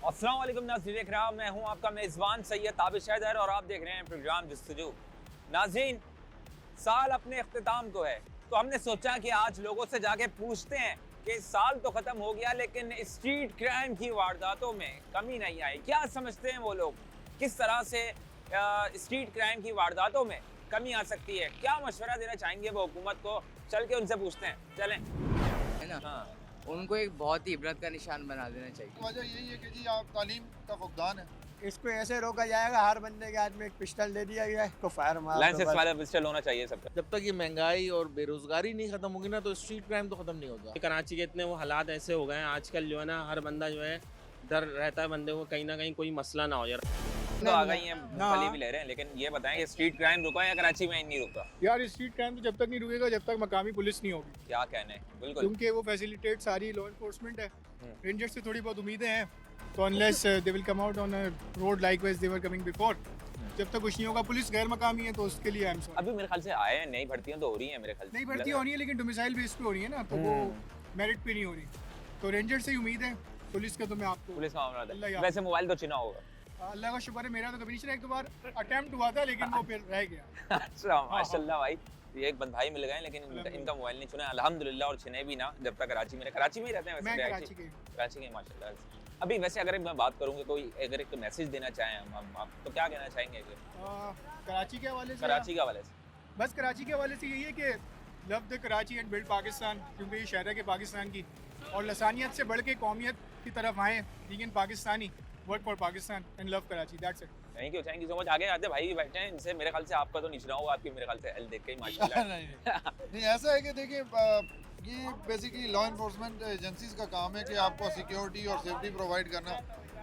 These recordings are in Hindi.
अस्सलाम वालेकुम नाज़रीन इकराम, मैं हूं आपका मेज़बान सैयद ताबिश हैदर और आप देख रहे हैं प्रोग्राम जस्तजू। नाज़रीन, साल अपने अख्तिताम को है तो हमने सोचा कि आज लोगों से जाके पूछते हैं कि साल तो ख़त्म हो गया लेकिन स्ट्रीट क्राइम की वारदातों में कमी नहीं आई। क्या समझते हैं वो लोग, किस तरह से स्ट्रीट क्राइम की वारदातों में कमी आ सकती है? क्या मशवरा देना चाहेंगे वो हुकूमत को? चल के उनसे पूछते हैं, चलें। है ना। हाँ, उनको एक बहुत ही इबरत का निशान बना देना चाहिए। वजह यही है कि जी आप तालीम का फुकदान है। इसको ऐसे रोका जाएगा, हर बंदे के हाथ में एक पिस्टल दे दिया गया है, इसको फायर मार दो लाइसेंस बस। वाला पिस्टल होना चाहिए सबका। जब तक ये महंगाई और बेरोजगारी नहीं खत्म होगी ना तो स्ट्रीट क्राइम तो खत्म नहीं होगा। कराची के इतने वो हालात ऐसे हो गए हैं आजकल जो है ना, हर बंदा जो है डर रहता है बंदे को कहीं ना कहीं कोई मसला ना हो यार। तो आ गई हैं, मूंगफली भी ले रहे हैं, लेकिन ये बताएं कि स्ट्रीट क्राइम रुका या कराची में नहीं रुका? यार स्ट्रीट क्राइम तो जब तक नहीं रुकेगा जब तक मकामी पुलिस नहीं होगी, क्या कहने हैं, बिल्कुल। क्योंकि वो फैसिलिटेट सारी लॉ एनफोर्समेंट है। रेंजर्स से थोड़ी बहुत उम्मीदें हैं, तो unless they will come out on a road likewise they were coming before, जब तक कुछ नहीं होगा। पुलिस गैर मकामी है तो उसके लिए आई एम सॉरी। अभी मेरे ख्याल से आए हैं, नई भर्तियां तो हो रही हैं मेरे ख्याल से। नई भर्ती होनी है लेकिन डोमिसाइल बेस पे हो रही है ना, तो वो मेरिट पे नहीं हो रही। तो रेंजर से ही उम्मीद है, पुलिस का तो मैं आपको पुलिस का मामला अल्लाह था। याद। वैसे मोबाइल तो चिना होगा। अल्लाह का शुक्र है, मेरा तो कभी नहीं चला। एक दो बार अटेम्प्ट हुआ था लेकिन वो फिर रह गया। अच्छा, माशाल्लाह भाई, ये एक बंद भाई मिल गए लेकिन इनका मोबाइल नहीं चुना अल्हम्दुलिल्लाह, और छिने भी ना जब तक कराची में ही रहते हैं। मैं वैसे कराची के कराची के माशाल्लाह। अभी वैसे अगर मैं बात करूँ कि कोई अगर एक मैसेज देना चाहें हम आप तो क्या कहना चाहेंगे कराची के हवाले से कराची के हवाले से? बस कराची के हवाले से यही है कि love the Karachi and build Pakistan, क्योंकि ये शहर है कि पाकिस्तान की, और लसानियत से बढ़ के कौमियत की तरफ आए, लेकिन Pakistani work for Pakistan and love Karachi, that's it. Thank you so much. आगे आते भाई भी बैठे हैं, इनसे मेरे ख्याल से आपका तो निचना होगा, आपकी मेरे ख्याल से एल देख के ही माशाल्लाह। नहीं ऐसा है कि देखिए ये बेसिकली लॉ इन्फोर्समेंट एजेंसीज का काम है कि आपको सिक्योरिटी और सेफ्टी प्रोवाइड करना,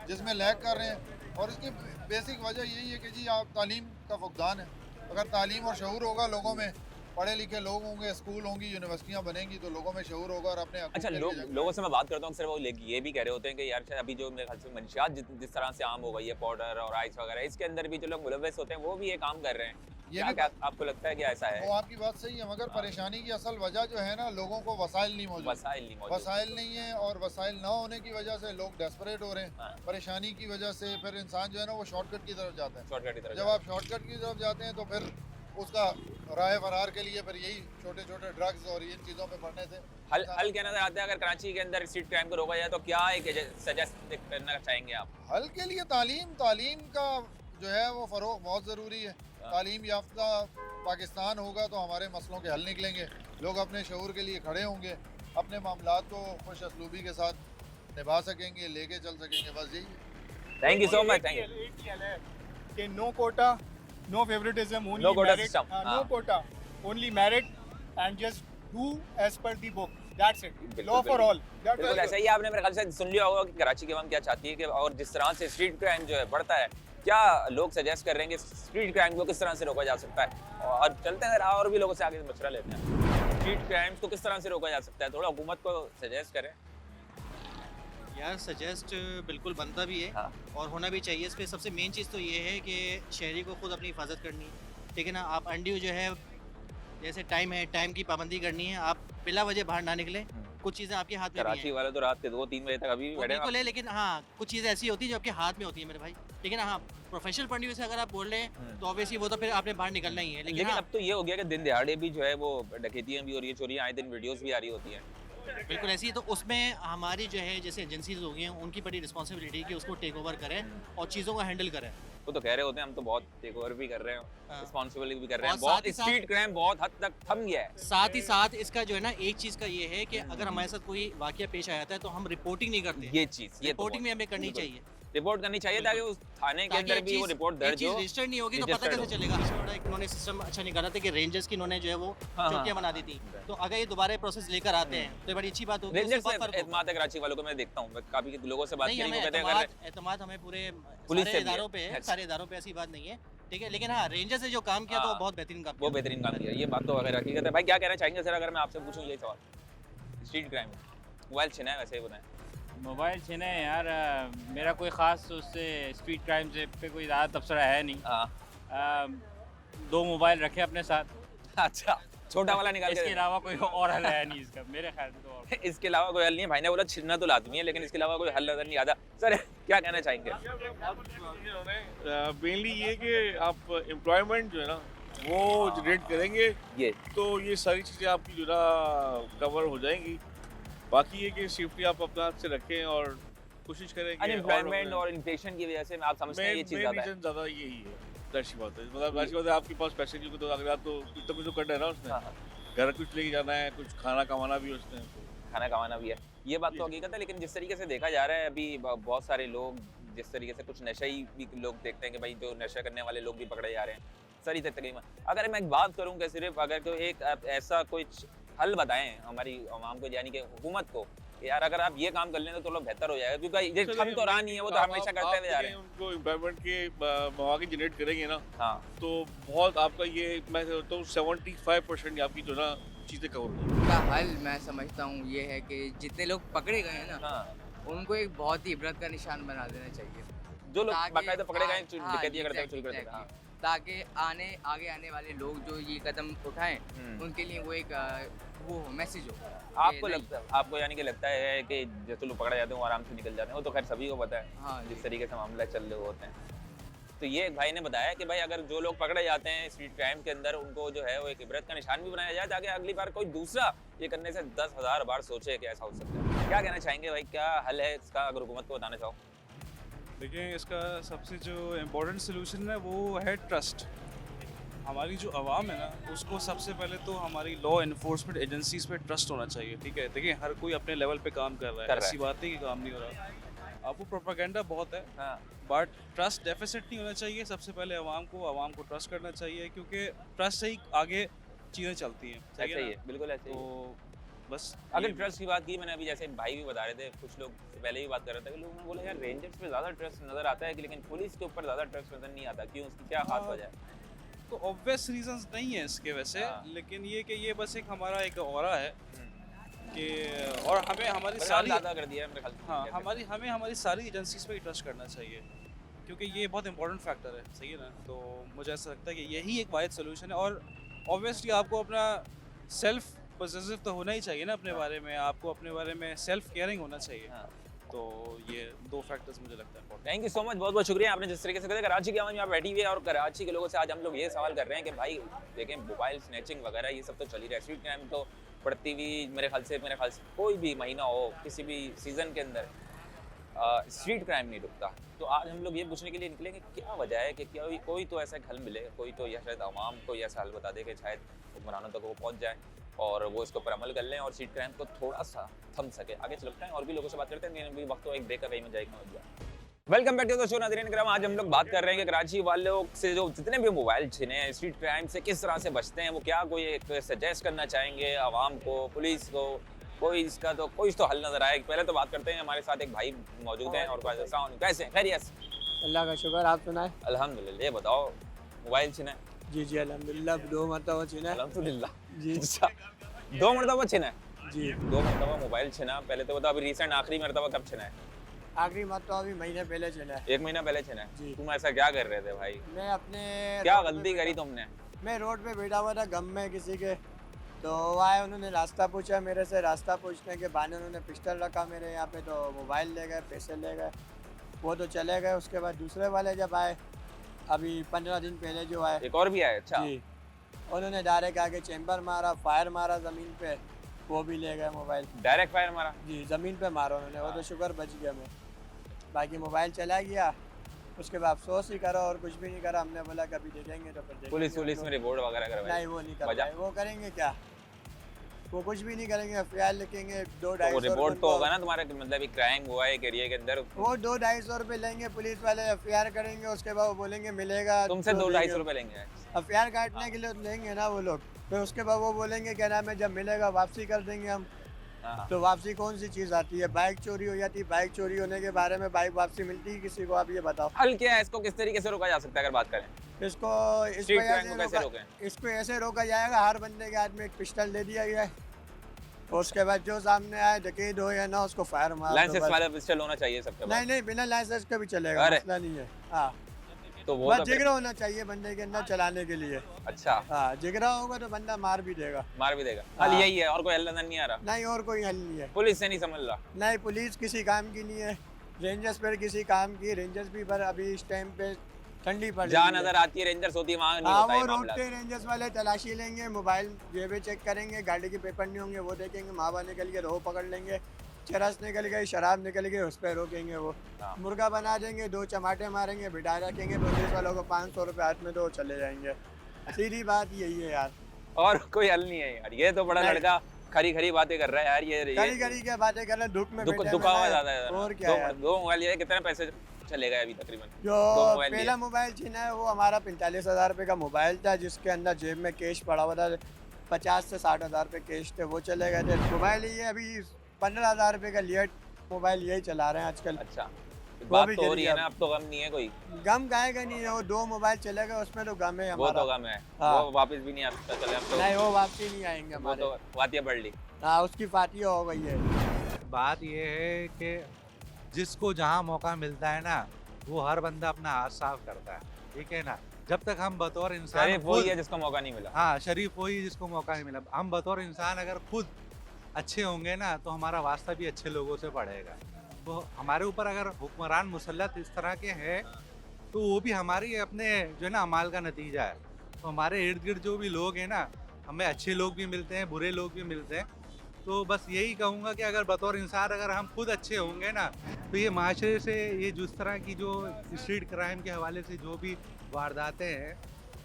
जिसमें लैग कर रहे हैं। और इसकी बेसिक वजह यही है कि जी आप तालीम का फुकदान है। अगर तालीम और शऊर होगा लोगों में, पढ़े लिखे लोग होंगे, स्कूल होंगी, यूनिवर्सिटियाँ बनेंगी, तो लोगों में शऊर होगा और अपने हकूक़ अच्छा, के लिए जंग लोगों से मैं बात करता हूँ अक्सर, वो ये भी कह रहे होते हैं कि यार अभी जो मेरे ख्याल से मंशियात जिस तरह से आम हो गई है, पाउडर और आइस वगैरह, इसके अंदर भी जो लोग मुलव्वस होते हैं वो भी ये काम कर रहे हैं। क्या आपको लगता है कि ऐसा है? वो आपकी बात सही है, मगर परेशानी की असल वजह जो है ना, लोगों को वसाइल नहीं मौजूद। वसाइल नहीं है, और वसाइल ना होने की वजह से लोग डेस्परेट हो रहे हैं। परेशानी की वजह से फिर इंसान जो है ना वो शॉर्टकट की तरफ जाता है। जब आप शॉर्टकट की तरफ जाते हैं तो फिर उसका राह फरार के लिए फिर यही छोटे छोटे ड्रग्स और इन चीज़ों पे बढ़ने से हल क्या नजर आता है? अगर कराची के अंदर स्ट्रीट क्राइम को रोका जाए तो क्या एक सजेस्ट करना चाहेंगे आप? हल के लिए तालीम का जो है वो फ़रोग़ बहुत ज़रूरी है। तालीम याफ्ता पाकिस्तान होगा तो हमारे मसलों के हल निकलेंगे, लोग अपने शऊर के लिए खड़े होंगे, अपने मामलात को खुश असलूबी के साथ निभा सकेंगे, लेके चल सकेंगे। बस यही। Thank you so much. Thank you. कि no quota, no favouritism, No only quota merit, system. No quota, only merit and just do as per the book, that's it, law for all. बिल्कुल ऐसा ही। आपने मेरे ख्याल से सुन लिया होगा कि कराची की अवाम क्या चाहती है कि, और जिस तरह से स्ट्रीट क्राइम जो है बढ़ता है, क्या लोग सजेस्ट कर रहे हैं कि स्ट्रीट क्राइम को किस तरह से रोका जा सकता है? और चलते हैं और भी लोगों से आगे मशवरा लेते हैं। स्ट्रीट क्राइम्स को किस तरह से रोका जा सकता है, थोड़ा हुकूमत को सजेस्ट करें। यार सजेस्ट बिल्कुल बनता भी है। हाँ। और होना भी चाहिए। इस पर सबसे मेन चीज़ तो ये है कि शहरी को खुद अपनी हिफाजत करनी है, ठीक है ना। आप अनड्यू जो है, जैसे टाइम है, टाइम की पाबंदी करनी है, आप बिला वजह बाहर ना निकलें। कुछ चीज़ें आपके हाथ में भी कराची हैं, वाले तो रात के 2-3 बजे तक अभी भी वो बैठे बिल्कुल है, लेकिन हाँ कुछ चीज़ें ऐसी होती हैं जो आपके हाथ में होती है मेरे भाई, ठीक है ना। हाँ, प्रोफेशनल पॉइंट व्यू से अगर आप बोल रहे हैं तो ऑब्वियसली वो तो फिर आपने बाहर निकलना ही है। लेकिन हाँ, अब तो ये हो गया कि दिन दिहाड़े भी जो है वो डकैतियां भी हो रही है, चोरियां आए दिन वीडियोस भी आ रही होती हैं। बिल्कुल ऐसी है। तो उसमें हमारी जो है जैसे एजेंसीज हो गई हैं, उनकी बड़ी रिस्पॉन्सिबिलिटी है कि उसको टेक ओवर करें और चीज़ों को हैंडल करें। वो तो कह रहे होते हैं हम तो बहुत टेक ओवर भी कर रहे हैं, हाँ। रिस्पॉन्सिबिलिटी भी कर रहे हैं, और बहुत साथ ही साथ- स्ट्रीट क्राइम बहुत हद तक थम गया है। साथ ही साथ इसका जो है ना, एक चीज़ का ये है कि अगर हमारे साथ कोई वाकया पेश आ जाता है तो हम रिपोर्टिंग नहीं करते। ये चीज रिपोर्टिंग भी हमें करनी बिल्कुल। चाहिए, रिपोर्ट करनी चाहिए ताकि उस थाने के ताकि अंदर ये भी वो चीज़- रिपोर्ट ये दर्ज चीज़ हो। रजिस्टर्ड नहीं होगी तो पता registered कैसे चलेगा। थोड़ा एक उन्होंने सिस्टम अच्छा निकाला था कि रेंजर्स की उन्होंने जो है वो हाँ, चौकियां बना दी थी। तो अगर ये दोबारा प्रोसेस लेकर आते हैं तो ये बड़ी अच्छी बात होगी। रेंजर उससे से बहुत फर्क होगा। एतमाद है कराची वालों को, मैं देखता हूँ, मैं काफी लोगों से बात नहीं, करी, वो हमें कहते हैं अगर एतमाद हमें पूरे पुलिस से सारे भी है। इदारों पे है, अच्छा। सारे इदारों पे ऐसी बात नहीं है, ठीक है। लेकिन हाँ, रेंजर से जो काम किया तो वो हाँ, बहुत बेहतरीन काम वो किया। बेहतरीन काम किया, ये बात तो अगर हकीकत है। भाई क्या कहना चाहेंगे सर, अगर मैं आपसे पूछूं ये सवाल स्ट्रीट क्राइम में? मोबाइल छिना है वैसे ही बताएं। मोबाइल छिने हैं यार, मेरा कोई ख़ास उससे स्ट्रीट क्राइम से पे कोई ज़्यादा तबसरा है नहीं। हाँ। 2 मोबाइल रखे अपने साथ। अच्छा, छोटा वाला निकाल इसके के अलावा कोई और हल है नहीं इसका मेरे ख्याल से तो और इसके अलावा कोई हल नहीं है। भाई ने बोला छिलना तो लाजमी है, लेकिन इसके अलावा कोई हल नजर नहीं आता। सर क्या कहना चाहेंगे? मेनली ये कि आप एम्प्लॉयमेंट जो है ना वो जनरेट करेंगे ये तो ये सारी चीज़ें आपकी जो ना कवर हो जाएंगी। बाकी ये कि सेफ्टी आप अपने हाथ से रखें और कोशिश करें कि अनएम्प्लॉयमेंट और इन्फ्लेशन की वजह से आप समझते हैं ये चीज़ ज़्यादा है। रीजन ज़्यादा यही है। दैट्स बात है, मतलब दैट्स बात है, आपके पास पैसे नहीं तो अगर आप तो कुछ तो करना है ना उसमें, हाँ, घर कुछ लेके जाना है, कुछ खाना कमाना भी है उसमें। खाना कमाना भी है, ये बात तो हकीकत है। लेकिन जिस तरीके से देखा जा रहा है अभी बहुत सारे लोग, जिस तरीके से कुछ नशे भी लोग देखते हैं कि भाई जो नशा करने वाले लोग भी पकड़े जा रहे हैं सारी तकरीबन। अगर मैं एक बात करूं कि सिर्फ अगर कोई एक ऐसा कुछ हल बताएं हमारी आवाम को, यानी कि हुकूमत को, कि यार अगर आप ये काम कर लें तो थोड़ा बेहतर हो जाएगा, क्योंकि ये हम तो रहा नहीं है, वो तो हमेशा करते हुए जा रहे हैं। उनको एम्प्लॉयमेंट के मौके जनरेट करेंगे ना, हाँ तो बहुत आपका ये मैं कहता हूँ 75% आपकी जो ना चीज़ें कवर हो जाएंगी। का हल मैं समझता हूँ ये है कि जितने लोग पकड़े गए हैं ना हाँ, उनको एक बहुत ही इबरत का निशान बना देना चाहिए, जो लोग ताकि- बाकायदा पकड़े गए हैं हाँ, डकैती करते हुए शुरू कर देते exactly, हैं। ताकि आगे आने वाले लोग जो ये कदम उठाएं उनके लिए वो एक वो मैसेज हो। आपको नहीं, लगता है, आपको यानी कि लगता है कि जैसे लोग पकड़े जाते हैं वो आराम से निकल जाते हैं, वो तो खैर सभी को पता है हाँ जिस जी। तरीके से मामला चल रहे होते हैं। तो ये एक भाई ने बताया कि भाई अगर जो लोग पकड़े जाते हैं स्ट्रीट क्राइम के अंदर, उनको जो है वो एक इबरत का निशान भी बनाया जाए, ताकि अगली बार कोई दूसरा ये करने से 10,000 बार सोचे कि ऐसा हो सकता है। क्या कहना चाहेंगे भाई, क्या हल है इसका अगर हुकूमत को बताना चाहो? देखिए, इसका सबसे जो इम्पोर्टेंट सोल्यूशन है वो है ट्रस्ट। हमारी जो आवाम है ना, उसको सबसे पहले तो हमारी लॉ इन्फोर्समेंट एजेंसीज पे ट्रस्ट होना चाहिए। ठीक है, देखिए हर कोई अपने लेवल पे काम कर रहा है, ऐसी बात है कि काम नहीं हो रहा। आपको प्रोपेगेंडा बहुत है, हाँ, बट ट्रस्ट डेफिसिट नहीं होना चाहिए। सबसे पहले आवाम को ट्रस्ट करना चाहिए, क्योंकि ट्रस्ट से ही आगे चीज़ें चलती हैं। ऐसा ही है, बिल्कुल ऐसे ही है। तो बस अगर ये- ट्रस्ट की बात की मैंने अभी, जैसे भाई भी बता रहे थे, कुछ लोग पहले भी बात कर रहे थे कि लोगों ने बोला यार रेंजर्स पे ज़्यादा ट्रस्ट नज़र आता है, लेकिन पुलिस के ऊपर ज़्यादा ट्रस्ट नज़र नहीं आता, क्यों? उसकी क्या खास वजह है? तो ऑब्वियस रीजंस नहीं है इसके वैसे, हाँ। लेकिन ये कि ये बस एक हमारा एक ऑरा है कि, और हमें हमारी बस सारी ज़्यादा कर दिया है मेरे ख्याल से। हाँ कैसे? हमें हमारी सारी एजेंसीज पे ही ट्रस्ट करना चाहिए, क्योंकि ये बहुत इंपॉर्टेंट फैक्टर है। सही है ना? तो मुझे ऐसा लगता है कि यही एक वाहिद सोल्यूशन है। और ऑब्वियसली आपको अपना सेल्फ पॉजिटिव तो होना ही चाहिए ना अपने बारे में, आपको अपने बारे में सेल्फ केयरिंग होना चाहिए। हाँ। तो ये दो फैक्टर्स मुझे लगता है important। Thank you so much, बहुत बहुत शुक्रिया आपने जिस तरीके से कहा। कराची की आवाम यहाँ बैठी हुई है और कराची के लोगों से आज हम लोग ये सवाल कर रहे हैं कि भाई देखें, मोबाइल स्नैचिंग वगैरह ये सब तो चल ही रहा है, स्ट्रीट क्राइम तो बढ़ती हुई मेरे ख्याल से कोई भी महीना हो, किसी भी सीज़न के अंदर स्ट्रीट क्राइम नहीं रुकता। तो आज हम लोग ये पूछने के लिए निकलेंगे क्या वजह है कि क्या कोई तो ऐसा हल मिले, कोई तो या शायद आवाम को ऐसा हल बता दे कि शायद हुक्मरानों तक वो पहुँच जाए और वो इसके ऊपर अमल कर लें और स्ट्रीट क्राइम को थोड़ा सा थम सके। आगे चलते हैं और भी लोगों से बात करते हैं, लेकिन अभी वक्त तो एक ब्रेक का कहीं में जाएगा। Welcome back to the show नाज़रीन करम। आज हम लोग बात कर रहे हैं कि कराची वालों से जो जितने भी मोबाइल छिने हैं, स्ट्रीट क्राइम से किस तरह से बचते हैं, वो क्या कोई एक सजेस्ट करना चाहेंगे आवाम को, पुलिस को, कोई तो हल नजर आए। पहले तो बात करते हैं, हमारे साथ एक भाई मौजूद हैं और कैसे खैरियत? अल्लाह का शुक्र, आप सुनाए? अल्हम्दुलिल्लाह। ये बताओ, मोबाइल छिना है? जी जी अल्हम्दुलिल्लाह, 2 मरतबा छीना है। अल्हम्दुलिल्लाह जी अच्छा, 2 मरतबा छिना है? जी 2 मरतबा मोबाइल छिना। पहले तो बताओ, अभी रिसेंट आखिरी मरतबा कब छिना है? आखिरी मरतबा अभी महीने पहले छीना है। 1 महीना पहले छिना है। जी। तुम ऐसा क्या कर रहे थे भाई? मैं अपने क्या रोड पे गलती करी बैठा- तुमने? मैं रोड पे बैठा हुआ था गम में किसी के, तो आए, उन्होंने रास्ता पूछा मेरे से। रास्ता पूछने के बहाने उन्होंने पिस्टल रखा मेरे यहाँ पे, तो मोबाइल ले गए, पैसे ले गए, वो तो चले गए। उसके बाद दूसरे वाले जब आए, अभी 15 दिन पहले जो आए, एक और भी आया? अच्छा जी, उन्होंने डायरेक्ट आके चैम्बर मारा, फायर मारा ज़मीन पे, वो भी ले गए मोबाइल। डायरेक्ट फायर मारा? जी, ज़मीन पे मारा उन्होंने, वो तो शुक्र बच गया मैं, बाकी मोबाइल चला गया। उसके बाद अफसोस ही करा और कुछ भी नहीं करा। हमने बोला कभी देखेंगे तो फिर देखेंगे। पुलिस में रिपोर्ट वगैरह करवाई? नहीं, वो नहीं वजह? करवाए। वो करेंगे क्या? वो कुछ भी नहीं करेंगे, एफआईआर लिखेंगे, 2-250 तो रिपोर्ट तो रुपये होगा ना तुम्हारा, मतलब एक क्राइम हुआ है एक एरिया के अंदर, वो 200-250 रुपये लेंगे पुलिस वाले, एफआईआर करेंगे, उसके बाद वो बोलेंगे मिलेगा। तुमसे 200-250 रुपए लेंगे? एफआईआर काटने के लिए लेंगे ना वो लोग, फिर उसके बाद वो बोलेंगे क्या नाम है, जब मिलेगा वापसी कर देंगे हम। हाँ। तो वापसी कौन सी चीज़ आती है? बाइक चोरी हो जाती है, बाइक चोरी होने के बारे में बाइक वापसी मिलती है किसी को? आप ये बताओ। हल क्या है? इसको किस तरीके से रोका जा सकता है अगर बात करें? इसको इस स्ट्रीट वजह क्राइम से को कैसे रोका, रोकें? इसको ऐसे रोका जाएगा, हर बंदे के हाथ में एक पिस्टल दे दिया गया है, और उसके बाद जो सामने आए, डकैत हो या ना, उसको फायर मार दो लाइसेंस बस। वाला पिस्टल होना चाहिए सबके पास? नहीं, बिना लाइसेंस के भी चलेगा, अरे। मसला नहीं है। हाँ, तो वो बस तो फिर- जिगरा होना चाहिए बंदे के अंदर चलाने के लिए। अच्छा, हाँ, जिगरा होगा तो बंदा मार भी देगा। मार भी देगा। हाँ। हल यही है, और कोई हल नजर नहीं आ रहा। नहीं और कोई हल नहीं है। पुलिस से नहीं समझ रहा। नहीं पुलिस किसी काम की नहीं है, रेंजर्स पर किसी काम की, रेंजर्स भी पर अभी इस टाइम पे ठंडी पड़ रही जहाँ है। नजर आती है रेंजर्स होती है, वहाँ नहीं हाँ होता वो ये मामला। रोकते रेंजर्स वाले, तलाशी लेंगे, मोबाइल जेबें चेक करेंगे, गाड़ी के पेपर नहीं होंगे वो देखेंगे, मावा निकल के रो पकड़ लेंगे, चरस निकल गई, शराब निकल गई, उस पर रोकेंगे वो। हाँ। मुर्गा बना देंगे, 2 चमाटे मारेंगे, बिठा रखेंगे, पुलिस वालों को 500 रुपये हाथ में दो चले जाएंगे। सीधी बात यही है यार। और कोई हल नहीं है यार, ये तो बड़ा नहीं। लड़का खरी खरी बातें कर रहा है यार। ये करी करी के बातें कर रहे, दुख में बैठे दुखा हुआ हैं। ज्यादा है। और क्या यार। दो मोबाइल, ये कितने पैसे चलेगा अभी तकरीबन? जो दो मोबाइल पहला मोबाइल छीना है वो हमारा 45,000 रुपये का मोबाइल था, जिसके अंदर जेब में कैश पड़ा हुआ था, 50 से 60,000 रुपये कैश थे, वो चले गए थे। मोबाइल ये अभी 15,000 रुपये का लिया मोबाइल यही चला रहे हैं आजकल। अच्छा, वो बात भी तो हो गिर रही गया। है ना, अब तो गम नहीं है कोई। गम गाएगा नहीं है, वो 2 मोबाइल चले गए, उसमें तो गम है वो हमारा। तो गम है, हाँ। वो वापस भी नहीं आ सकता। चले अब तो नहीं वो वापसी नहीं आएंगे वो हमारे। तो वातिया पढ़ ली। हाँ उसकी फातिया हो गई है। बात ये है कि जिसको जहाँ मौका मिलता है ना वो हर बंदा अपना हाथ साफ करता है, ठीक है ना। जब तक हम बतौर इंसान शरीफ वही खुद- है जिसको मौका नहीं मिला। हाँ शरीफ वही जिसको मौका नहीं मिला। हम बतौर इंसान अगर खुद अच्छे होंगे ना तो हमारा वास्ता भी अच्छे लोगों से बढ़ेगा। तो हमारे ऊपर अगर हुक्मरान मुसल्लत इस तरह के हैं तो वो भी हमारी अपने जो है ना अमाल का नतीजा है। तो हमारे इर्द गिर्द जो भी लोग हैं ना, हमें अच्छे लोग भी मिलते हैं, बुरे लोग भी मिलते हैं। तो बस यही कहूँगा कि अगर बतौर इंसान अगर हम खुद अच्छे होंगे ना तो ये माशरे से ये जिस तरह की जो स्ट्रीट क्राइम के हवाले से जो भी वारदातें हैं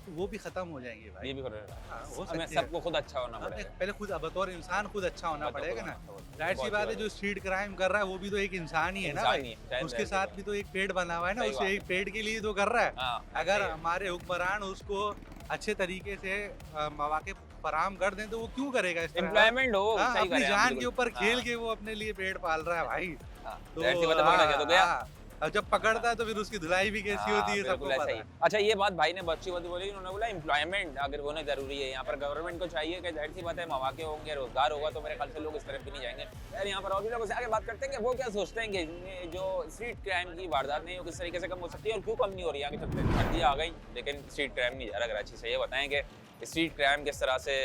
तो वो भी ख़त्म हो जाएंगी भाई। ये भी हो रहा है। हाँ, हो हमें सकती है। सबको खुद अच्छा होना हमें पड़ेगा। पहले खुद बतौर इंसान खुद अच्छा होना बतौर पड़ेगा ना। खुद। जाहिर सी बहुत बात है ही जो स्ट्रीट क्राइम कर रहा है वो भी तो एक इंसान ही है ना इंसान भाई। ही है, चाहे उसके जैसे साथ भी भी तो एक पेड़ बना हुआ है ना, सही उसे बात एक पेड़ के लिए तो कर रहा है। हाँ, अगर सही है। हमारे हुक्मरान उसको अच्छे तरीके से मौके फराम कर दें तो वो क्यों करेगा इस तरह? एम्प्लॉयमेंट हो, हाँ, सही अपनी करें आप जान बिल्कुल। के ऊपर खेल हाँ, के वो अपने लिए पेड़ पाल रहा है भाई। हाँ, तो जाहिर सी बात है, पकड़ा गया तो गया। हाँ, अब जब पकड़ता है तो फिर उसकी धुलाई भी कैसी हाँ, होती है सबको बिल्कुल ऐसा पता ही। है। अच्छा ये बात भाई ने अच्छी बात बोली, उन्होंने बोला एम्प्लॉयमेंट अगर होना जरूरी है यहाँ पर। गवर्नमेंट को चाहिए कि जाहिर सी बात है मौके होंगे, रोजगार होगा तो मेरे ख्याल से लोग इस तरफ भी नहीं जाएंगे। यार यहाँ पर और भी लोगों से आगे बात करते हैं कि वो क्या सोचते हैं कि जो स्ट्रीट क्राइम की वारदात नहीं, वो किस तरीके से कम हो सकती है और क्यों कम नहीं हो रही है आगे चलते। सर्दी आ गई लेकिन स्ट्रीट क्राइम नहीं जा रहा कराची से। ये बताएं कि स्ट्रीट क्राइम किस तरह से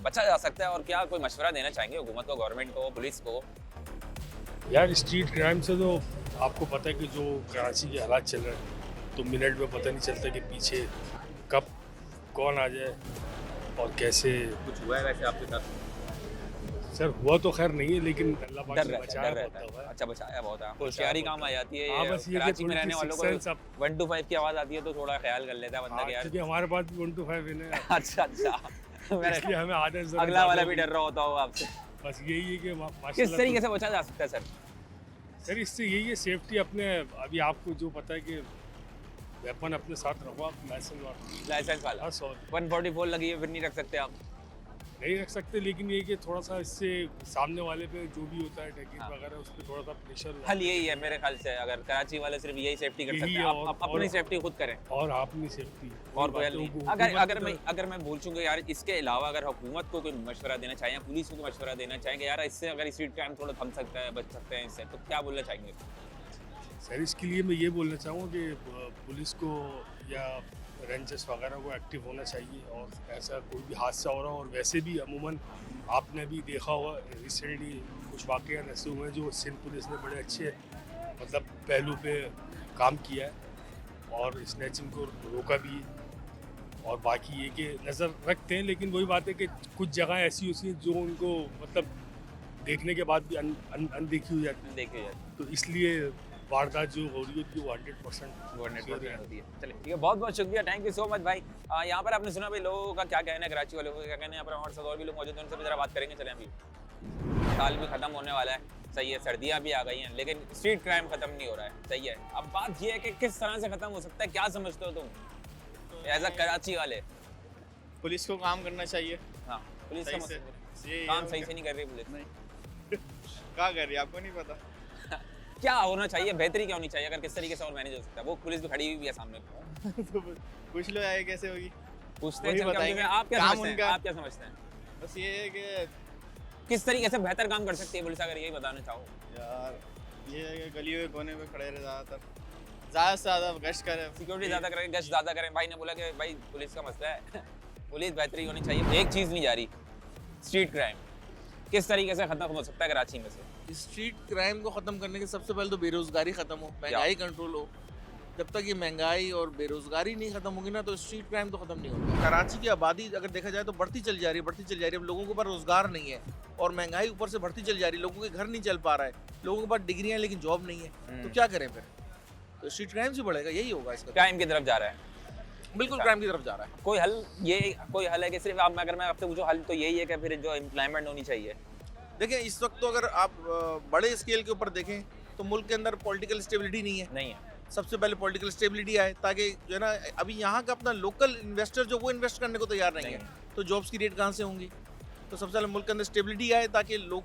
बचा जा सकता है और क्या कोई मशवरा देना चाहेंगे हुकूमत को, गवर्नमेंट को, पुलिस को? यार स्ट्रीट क्राइम से तो आपको पता है कि जो कराची के हालात चल रहे हैं तो मिनट में पता नहीं चलता कि पीछे कब कौन आ जाए और कैसे। कुछ हुआ है वैसे आपके साथ? सर हुआ तो खैर नहीं है लेकिन अल्लाह पाक डर ने रहता बचाया है, डर बहुत रहता दफा है। है। अच्छा बचाया बहुत है। बचाया होशियारी बहुत काम आ जाती है। हाँ, बस ये कि कराची में थोड़ी रहने सी वालों sixth sense को अब- 1 to 5 की आवाज़ आती है तो थोड़ा ख्याल कर लेता है बंदा कि यार। क्योंकि हमारे पास भी 1 to 5 है ना, अच्छा अच्छा इसलिए हमें आदत ज़रा अगला वाला ज़्यादा भी हो डर रहा होता हो आपसे। गई। बस यही है कि किस माशाल्लाह तरीके से बचा जा सकता है सर? सर इससे यही है सेफ्टी अपने। अभी आपको जो पता है कि वेपन अपने साथ रखो आप, लाइसेंस वाला। बस और 144 लगी है फिर नहीं रख सकते आप? नहीं रख सकते, लेकिन ये कि थोड़ा सा इससे सामने वाले पे जो भी होता है टैगिंग हाँ। वगैरह उस पर थोड़ा सा प्रेशर हल यही है मेरे ख्याल से। अगर कराची वाले सिर्फ यही सेफ्टी कर यही सकते हैं, है आप और- अपनी और- सेफ्टी खुद करें और अपनी सेफ्टी और कोई हल नहीं। अगर मैं बोल चूँगा यार इसके अलावा अगर हुकूमत को कोई मशवरा देना चाहें या पुलिस को कोई मशवरा देना चाहें कि यार इससे अगर स्ट्रीट क्राइम थोड़ा थम सकता है, बच सकते हैं इससे, तो क्या बोलना चाहेंगे? सर इसके लिए मैं ये बोलना चाहूँगा कि पुलिस को या रेंजर्स वगैरह को एक्टिव होना चाहिए। और ऐसा कोई भी हादसा हो रहा हो, और वैसे भी अमूमन आपने भी देखा होगा रिसेंटली कुछ वाक़यात ऐसे हुए हैं जो सिंध पुलिस ने बड़े अच्छे मतलब पहलू पे काम किया है और स्नैचिंग को रोका भी है। और बाकी ये कि नज़र रखते हैं, लेकिन वही बात है कि कुछ जगह ऐसी होती हैं जो उनको मतलब देखने के बाद भी अनदेखी हो जाती है। देखिए यार तो इसलिए वारदात जो हो रही होती है वो 100% होती है। चलिए ठीक है, बहुत बहुत शुक्रिया, थैंक यू सो मच भाई। यहाँ पर आपने सुना भाई लोगों का क्या कहना है, कराची वालों का क्या कहना है। यहाँ पर हमारे साथ और भी लोग मौजूद हैं, उनसे भी जरा बात करेंगे। चलें अभी साल भी ख़त्म होने वाला है, सही है, सर्दियाँ भी आ गई हैं, लेकिन स्ट्रीट क्राइम ख़त्म नहीं हो रहा है, सही है। अब बात ये है कि किस तरह से ख़त्म हो सकता है, क्या समझते हो तुम एज अ कराची वाले? पुलिस को काम करना चाहिए। हाँ, पुलिस सही का से- मतलब ये काम सही से नहीं कर रही पुलिस। क्या कर रही है आपको नहीं पता? क्या होना चाहिए, बेहतरी क्या होनी चाहिए, अगर किस तरीके से और मैनेज हो सकता है? वो पुलिस भी खड़ी हुई है सामने। तो पूछ लो यार कैसे होगी। पूछते हैं, वही चल के बताएंगे। आप क्या काम समझते हैं? उनका- आप क्या समझते हैं बस ये है कि किस तरीके से बेहतर काम कर सकती है पुलिस, अगर यही बताना चाहो? यार ये है कि गलियों के कोने पे खड़े रहे ज़्यादातर, ज़्यादा से ज़्यादा गश्त करें। सिक्योरिटी ज़्यादा करें, गश्त ज़्यादा करें। भाई ने बोला कि भाई पुलिस का मसला है पुलिस बेहतरी होनी चाहिए। एक चीज़ नहीं जा रही, स्ट्रीट क्राइम किस तरीके से ख़त्म हो सकता है कराची में से? स्ट्रीट क्राइम को ख़त्म करने के सबसे पहले तो बेरोज़गारी ख़त्म हो, महंगाई कंट्रोल हो। जब तक ये महंगाई और बेरोज़गारी नहीं ख़त्म होगी ना तो स्ट्रीट क्राइम तो ख़त्म नहीं होगा। कराची की आबादी अगर देखा जाए तो बढ़ती चली जा रही है, अब लोगों के ऊपर रोज़गार नहीं है और महंगाई ऊपर से बढ़ती चली जा रही है, लोगों के घर नहीं चल पा रहा है, लोगों के पास डिग्रियाँ लेकिन जॉब नहीं है, तो क्या करें फिर? तो स्ट्रीट क्राइम से बढ़ेगा, यही होगा इसका। क्राइम की तरफ जा रहा है, बिल्कुल क्राइम की तरफ जा रहा है। कोई हल है कि सिर्फ आप, अगर मैं आपसे पूछूं हल तो यही है कि फिर जो एम्प्लॉयमेंट होनी चाहिए? देखिए इस वक्त तो अगर आप बड़े स्केल के ऊपर देखें तो मुल्क के अंदर पॉलिटिकल स्टेबिलिटी नहीं है। सबसे पहले पॉलिटिकल स्टेबिलिटी आए ताकि जो है ना अभी यहाँ का अपना लोकल इन्वेस्टर जो वो इन्वेस्ट करने को तैयार नहीं है, तो जॉब्स की रेट कहाँ से होंगी? तो सबसे पहले मुल्क के अंदर स्टेबिलिटी आए ताकि लोग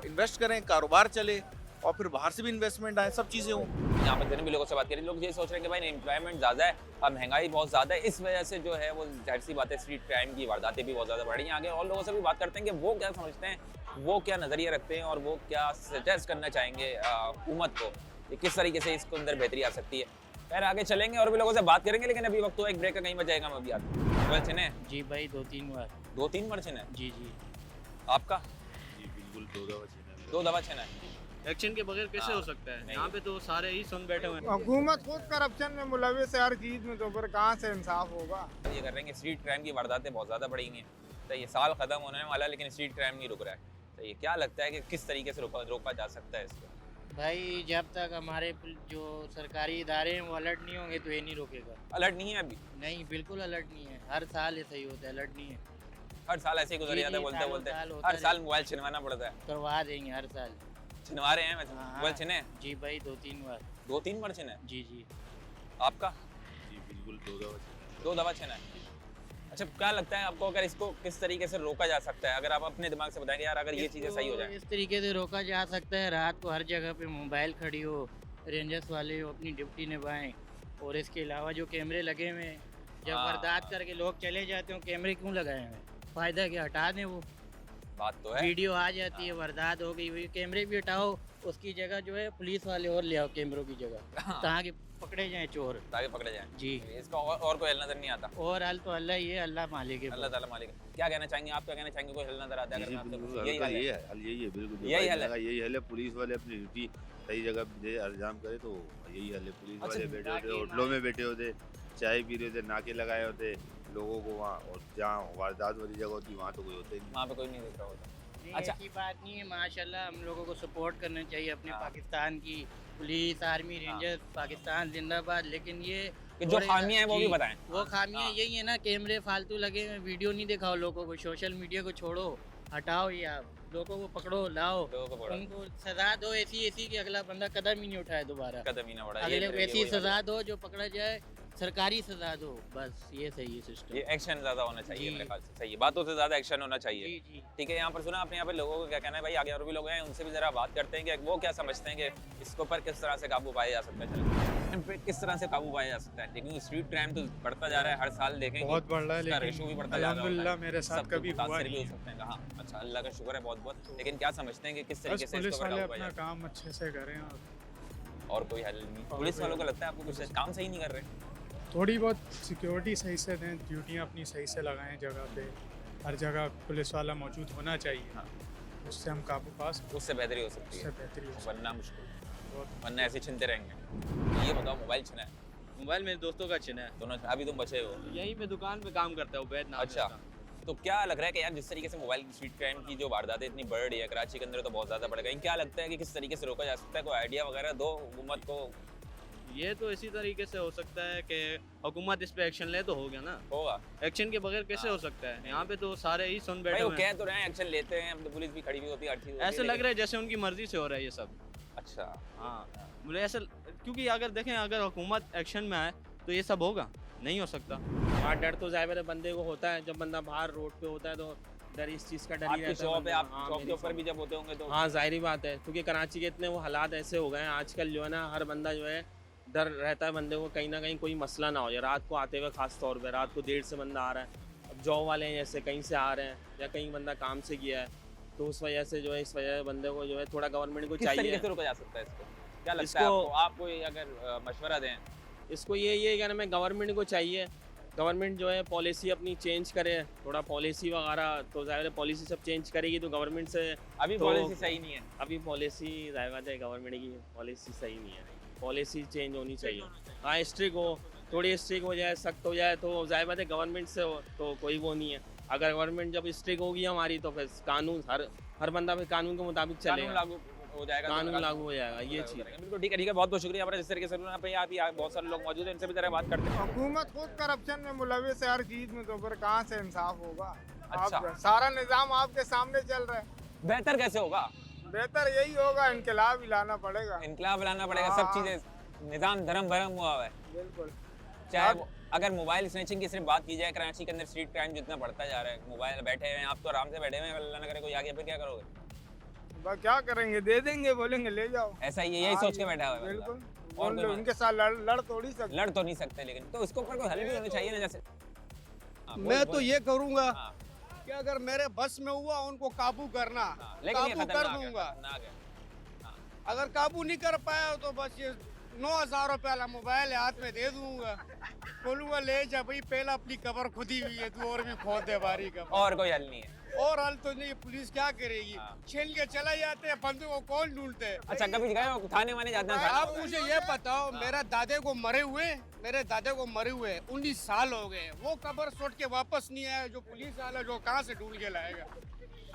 इन्वेस्ट करें, कारोबार चले और फिर बाहर से भी इन्वेस्टमेंट आए, सब चीज़ें हों। यहाँ पर जितने भी लोगों से बात करें, लोग ये सोच रहे हैं कि भाई एम्प्लॉयमेंट ज़्यादा है और महंगाई बहुत ज़्यादा है, इस वजह से जो है वो जाहिर सी बात है स्ट्रीट क्राइम की वारदातें भी बहुत ज़्यादा बढ़ रही हैं। आगे और लोगों से भी बात करते हैं कि वो क्या समझते हैं, वो क्या नज़रिया रखते हैं और वो क्या सजेस्ट करना चाहेंगे हुकूमत को कि किस तरीके से इसके अंदर बेहतरी आ सकती है। खैर आगे चलेंगे और भी लोगों से बात करेंगे, लेकिन अभी वक्त तो एक ब्रेक का कहीं बजाएगा। हम अभी आते मोबाइल छिने जी भाई 2-3 बार 2-3 बार छिने जी जी। आपका? जी बिल्कुल 2 दफ़ा छीना है। 2 दफ़ा छिना है। एक्शन के बगैर कैसे हो सकता है? यहाँ पे तो सारे ही सुन बैठे हुए हैं। हुकूमत खुद करप्शन में मुलविस है हर चीज़ में, तो फिर कहाँ से इंसाफ होगा? ये कर रहे हैं कि स्ट्रीट क्राइम की वारदातें बहुत ज़्यादा बढ़ी हैं। तो ये साल ख़त्म होने वाला है लेकिन स्ट्रीट क्राइम नहीं रुक रहा है। तो ये क्या लगता है कि किस तरीके से रोका जा सकता है इसको? भाई जब तक हमारे जो सरकारी इदारे हैं वो अलर्ट नहीं होंगे तो ये नहीं रोकेगा। अलर्ट नहीं है अभी? नहीं बिल्कुल अलर्ट नहीं है, हर साल ऐसा ही होता है, अलर्ट नहीं है। हर साल ऐसे ही गुजर जाता है, बोलते हर साल मोबाइल छिनवाना पड़ता है। करवा देंगे हर साल। छिनवा रहे हैं वैसे मोबाइल छिने? जी भाई 2-3 बार। 2-3 बार छिने? जी जी। आपका? जी बिल्कुल 2 दफ़ा छीना है। 2 दफ़ा छिना है। अच्छा क्या लगता है आपको अगर इसको किस तरीके से रोका जा सकता है? अगर आप अपने दिमाग से बताएंगे यार अगर ये चीज़ें सही हो जाए। इस तरीके से रोका जा सकता है, रात को हर जगह पे मोबाइल खड़ी हो, रेंजर्स वाले अपनी ड्यूटी निभाएं और इसके अलावा जो कैमरे लगे हुए हैं जब वारदात करके लोग चले जाते हो कैमरे क्यों लगाए हुए हैं? फ़ायदा क्या, हटा दें वो। बात तो है। वीडियो आ जाती है, वारदात हो गई हुई, कैमरे भी हटाओ, उसकी जगह जो है पुलिस वाले और ले आओ कैमरों की जगह ताकि पकड़े जाएं चोर, ताकि पकड़े जाएं। जी इसका और कोई हल नजर नहीं आता? और हल तो अल्लाह ही है, अल्लाह मालिक है। अल्लाह ताला मालिक है। क्या कहना चाहेंगे आप? क्या कहना चाहेंगे? कोई हल नजर आता है? अगर मैं आपसे पूछूं, यही हल है? यही है बिल्कुल। यही हल है? यही हल है। पुलिस वाले अपनी ड्यूटी सही जगह दे अंजाम करे तो यही हल है। पुलिस वाले बैठे होते, होटलों में बैठे होते, चाय पी रहे होते, नाके लगाए होते लोगों को वहाँ, और जहाँ वारदात वाली जगह होती वहाँ तो कोई होता ही नहीं। वहाँ पे कोई नहीं देख रहा होता। अच्छा ऐसी बात नहीं है, माशाल्लाह हम लोगों को सपोर्ट करना चाहिए अपने पाकिस्तान की पुलिस, आर्मी, रेंजर्स, पाकिस्तान जिंदाबाद। लेकिन ये कि जो खामियां हैं वो भी बताएं। वो खामियां यही है ना, कैमरे फालतू लगे हुए, वीडियो नहीं दिखाओ लोगों को, सोशल मीडिया को छोड़ो, हटाओ, ये आप लोगों को पकड़ो, लाओ, उनको सजा दो ऐसी कि अगला बंदा कदम ही नहीं उठाए दोबारा, कदम ही ना बढ़ाए। अगले ऐसी सजा दो जो पकड़ा जाए, सरकारी सजा दो, बस ये सही है सिस्टम। ये एक्शन ज़्यादा होना चाहिए मेरे ख्याल से। सही है, बातों से ज़्यादा एक्शन होना चाहिए। ठीक है, यहाँ पर सुना आपने, यहाँ पे लोगों को क्या कहना है भाई? आगे और भी लोग हैं, उनसे भी ज़रा बात करते हैं कि वो क्या समझते हैं कि इसके ऊपर किस तरह से काबू पाया जा सकता है, किस तरह से काबू पाया जा सकता है। लेकिन स्ट्रीट क्राइम तो बढ़ता जा रहा है, हर साल देखेंगे बहुत बढ़ रहा है, इसका रेशो भी बढ़ता जा रहा है। अल्हम्दुलिल्लाह मेरे साथ कभी हुआ भी नहीं हो सकते हैं। हाँ अच्छा, अल्लाह का शुक्र है बहुत बहुत। लेकिन क्या समझते हैं कि किस तरीके से पुलिस इसको वाले काबू पाया अपना जाए? काम अच्छे से करें और कोई हल नहीं? पुलिस वालों को लगता है आपको कुछ काम सही नहीं कर रहे? थोड़ी बहुत सिक्योरिटी सही से दें, ड्यूटियाँ अपनी सही से लगाएं जगह पे, हर जगह पुलिस वाला मौजूद होना चाहिए। उससे हम काबू पास, उससे बेहतरी हो सकती है, उससे बेहतरी हो वरना मुश्किल, वरना ऐसे छिनते रहेंगे। ये बताओ, मोबाइल छिना है? मोबाइल मेरे दोस्तों का छिना है। दोनों? अभी तुम बचे हो? यहीं पे दुकान पे काम करता है उबैद नाम। अच्छा, तो क्या लग रहा है कि यार जिस तरीके से मोबाइल स्ट्रीट क्राइम की जो वारदातें इतनी बढ़ रही है कराची के अंदर, तो बहुत ज़्यादा बढ़ गई, क्या लगता है कि किस तरीके से रोका जा सकता है? कोई आइडिया वगैरह दो हुकूमत को। ये तो इसी तरीके से हो सकता है कि हुकूमत इस पे एक्शन ले तो हो गया ना। होगा। एक्शन के बगैर कैसे हो सकता है? यहाँ पे तो सारे ही सुन बैठे वो हुए कह हैं। तो रहे हैं एक्शन लेते हैं, अब तो पुलिस भी खड़ी हुई होती है, हर चीज़ होती है, ऐसे लग रहा है जैसे उनकी मर्जी से हो रहा है ये सब। अच्छा हाँ, मुझे ऐसा, क्योंकि अगर देखें अगर हुकूमत एक्शन में आए तो ये सब होगा, नहीं हो सकता। हाँ, डर तो ज़ाहिर है बंदे को होता है, जब बंदा बाहर रोड पे होता है तो डर इस चीज़ का डर ही आपकी रहता है। शॉप है, आप हाँ, शॉप के मेरी ऊपर शॉप। भी जब होते होंगे तो हाँ जाहिर बात है, क्योंकि कराची के इतने वो हालात ऐसे हो गए हैं आजकल, जो है ना हर बंदा जो है डर रहता है बंदे को कहीं ना कहीं कोई मसला ना हो जाए। रात को आते हुए खास तौर पे, रात को देर से बंदा आ रहा है, अब जॉब वाले हैं जैसे कहीं से आ रहे हैं या कहीं बंदा काम से गया है, तो उस वजह से जो है इस वजह बंदे को जो है थोड़ा गवर्नमेंट को किस चाहिए। तरीके से रोका जा सकता है इसको? क्या लगता है आपको? आप कोई अगर मशवरा दें? इसको ये कहना मैं गवर्नमेंट को चाहिए, गवर्नमेंट जो है पॉलिसी अपनी चेंज करे, थोड़ा पॉलिसी वगैरह, तो ज़ाहिर है पॉलिसी सब चेंज करेगी तो गवर्नमेंट से अभी तो पॉलिसी सही नहीं है। अभी पॉलिसी ज़ाहिर बात है गवर्नमेंट की पॉलिसी सही नहीं है, पॉलिसी चेंज होनी चाहिए। हाँ स्ट्रिक हो, थोड़ी स्ट्रिक हो जाए, सख्त हो जाए तो ज़ाहिर बात है गवर्नमेंट से हो तो कोई वो नहीं है। अगर गवर्नमेंट जब स्ट्रिक होगी हमारी तो फिर कानून हर बंदा फिर कानून के मुताबिक कानून चलेगा, लागू हो जाएगा, कानून लागू हो जाएगा, ये चीज़। बिल्कुल ठीक है, बहुत बहुत शुक्रिया। हमारे जिस तरीके से यहाँ पे अभी बहुत सारे लोग मौजूद हैं, इनसे भी तरह बात करते हैं। हुकूमत खुद करप्शन में मुलविस है हर चीज में, तो फिर कहाँ से इंसाफ होगा? अच्छा। आप सारा निजाम आपके सामने चल रहा है, बेहतर कैसे होगा? बेहतर यही होगा, इनकलाब ही लाना पड़ेगा। इनकलाब लाना पड़ेगा, सब चीजें निजाम धर्म भरम हुआ है। बिल्कुल। चाहे अगर मोबाइल स्नैचिंग की सिर्फ बात की जाए, कराची के अंदर स्ट्रीट क्राइम जितना बढ़ता जा रहा है, मोबाइल बैठे हुए हैं, आप तो आराम से बैठे हुए हैं, अल्लाह ना करे कोई आ गया फिर क्या करोगे? बस क्या करेंगे, दे देंगे, बोलेंगे ले जाओ। ऐसा ही यही सोच के बैठा हुआ है। बिल्कुल। और बोल लो, उनके साथ लड़ थोड़ी सकते। लड़ तो नहीं सकते, लेकिन तो इसके ऊपर कोई हल भी होना चाहिए ना। जैसे मैं तो ये करूँगा कि अगर मेरे बस में हुआ उनको काबू करना, काबू कर दूंगा। अगर काबू नहीं कर पाया तो बस ये 9,000 रुपये वाला मोबाइल हाथ में दे दूंगा, बोलूंगा ले जा भाई, पहला अपनी कबर खुदी हुई है, तू और भी खोद दे बारी कबर। और कोई हल नहीं है। और हल तो नहीं, पुलिस क्या करेगी? छीन के चला जाते हैं, बंदों को कौन ढूंढते हैं? अच्छा कभी गए हो थाने वाने जाते हैं? आप मुझे ये बताओ, मेरे दादे को मरे हुए 19 साल हो गए, वो कबर सोट के वापस नहीं आया, जो पुलिस वाला जो कहाँ से ढूंढ के लाएगा?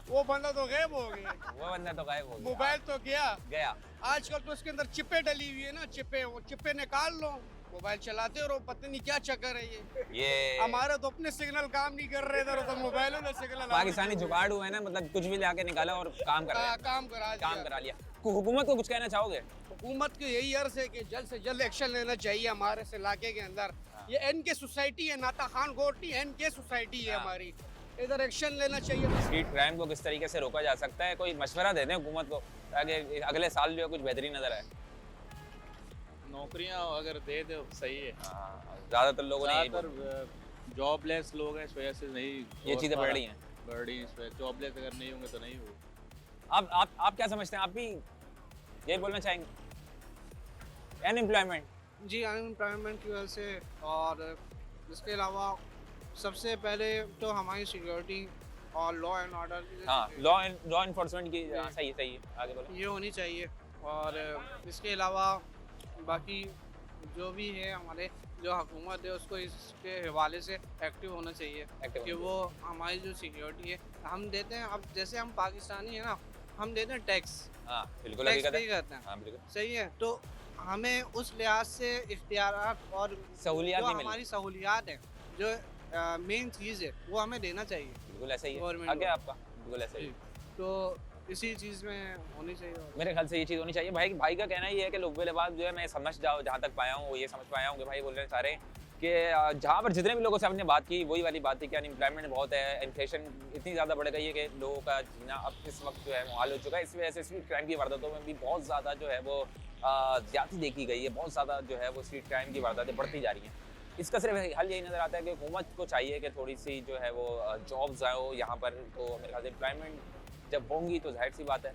वो बंदा तो गायब हो गया, वो बंदा तो गायब हो गया, मोबाइल तो गया। आजकल तो इसके अंदर चिप्पे डली हुई है ना, वो चिप्पे निकाल लो, मोबाइल चलाते रहो, पता नहीं क्या चक्कर है ये। हमारे तो अपने सिग्नल काम नहीं कर रहे इधर, तो मोबाइलों में सिग्नल। पाकिस्तानी जुगाड़ हुआ है ना, मतलब कुछ भी लाके निकाला और काम करा लिया। हुकूमत को कुछ कहना चाहोगे? हुकूमत को यही अर्ज है कि जल्द से जल्द एक्शन लेना चाहिए हमारे से इलाके के अंदर। ये एन के सोसाइटी है, नाता खान गोटी एन के सोसाइटी है हमारी, इधर एक्शन लेना चाहिए। स्ट्रीट क्राइम को किस तरीके से रोका जा सकता है, कोई मशवरा दे दें हुकूमत को ताकि अगले साल जो है कुछ बेहतरीन नजर आए? नौकरियां अगर दे दो सही है। ज़्यादातर लोगों ने जॉबलेस लोग हैं, इस वजह से नहीं ये चीज़ें बढ़ रही हैं। जॉबलेस अगर नहीं होंगे तो नहीं होगा। आप क्या समझते हैं? आप भी यही बोलना चाहेंगे? अनएम्प्लॉयमेंट? जी, अनएम्प्लॉयमेंट की वजह से, और इसके अलावा सबसे पहले तो हमारी सिक्योरिटी और लॉ एंड ऑर्डर की, लॉ एनफोर्समेंट की सही है, आगे बोलो। ये होनी चाहिए। और इसके अलावा बाकी जो भी है हमारे जो हुकूमत है उसको इसके हवाले से एक्टिव होना चाहिए कि वो हमारी जो सिक्योरिटी है हम देते हैं। अब जैसे हम पाकिस्तानी है ना, हम देते हैं टैक्स, बिल्कुल टैक्स पे करते हैं, सही है। तो हमें उस लिहाज से इख्तियारात और सहूलियात जो हमारी सहूलियात है, जो मेन चीज़ है, वो हमें देना चाहिए। बिल्कुल ऐसा ही है। गवर्नमेंट आगे आपका बिल्कुल ऐसा ही। तो इसी चीज़ में होनी चाहिए। मेरे ख्याल से ये चीज़ होनी चाहिए। भाई का कहना ये है कि लोग बात जो है मैं समझ जाओ, जहाँ तक पाया हूँ वो ये समझ पाया हूँ कि भाई बोल रहे हैं सारे कि जहाँ पर जितने भी लोगों से हमने बात की वही वाली बात थी कि अनएम्प्लॉयमेंट बहुत है, इन्फ्लेशन इतनी ज़्यादा बढ़ गई है कि लोगों का जीना अब इस वक्त जो है मुहाल हो चुका है। इस वजह से स्ट्रीट क्राइम की वारदातों में भी बहुत ज़्यादा जो है वो ज़्यादती देखी गई है, बहुत ज़्यादा जो है वो स्ट्रीट क्राइम की वारदातें बढ़ती जा रही हैं। इसका सिर्फ हल यही नज़र आता है कि हुकूमत को चाहिए कि थोड़ी सी जो है वो जॉब्स आए हो यहाँ पर, तो मेरे ख्याल से एम्प्लॉयमेंट जब होंगी तो जाहिर सी बात है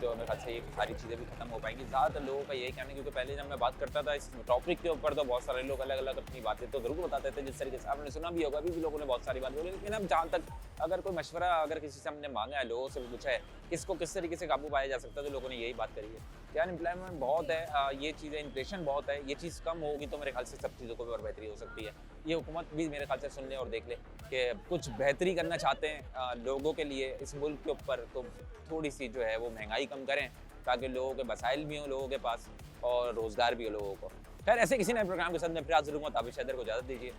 जो मेरे ख्याल से ये सारी चीज़ें भी खत्म हो पाएंगी। ज़्यादातर लोगों का यही कहना है, क्योंकि पहले जब मैं बात करता था इस टॉपिक के ऊपर तो बहुत सारे लोग अलग अलग अपनी बातें तो ज़रूर बताते थे, जिस तरीके से आपने सुना भी होगा, अभी भी लोगों ने बहुत सारी बात बोली। लेकिन अब जहाँ तक अगर कोई मशवरा अगर किसी से हमने मांगा है, लोगों से पूछा है किसको किस तरीके से काबू पाया जा सकता है, तो लोगों ने यही बात करी है कि अनएम्प्लॉयमेंट बहुत है, ये चीज़ें इन्फ्लेशन बहुत है, ये चीज़ कम होगी तो मेरे ख्याल से सब चीज़ों को भी और बेहतरी हो सकती है। ये हुकूमत भी मेरे ख्याल से सुन ले और देख ले कि कुछ बेहतरी करना चाहते हैं लोगों के लिए इस मुल्क के ऊपर, तो थोड़ी सी जो है वो महंगाई कम करें ताकि लोगों के वसाइल भी हों लोगों के पास और रोज़गार भी हो लोगों को। खैर ऐसे किसी नए प्रोग्राम के साथ मैं फिर हाजिर हूँ। ताबिश हैदर को इजाज़त दीजिए।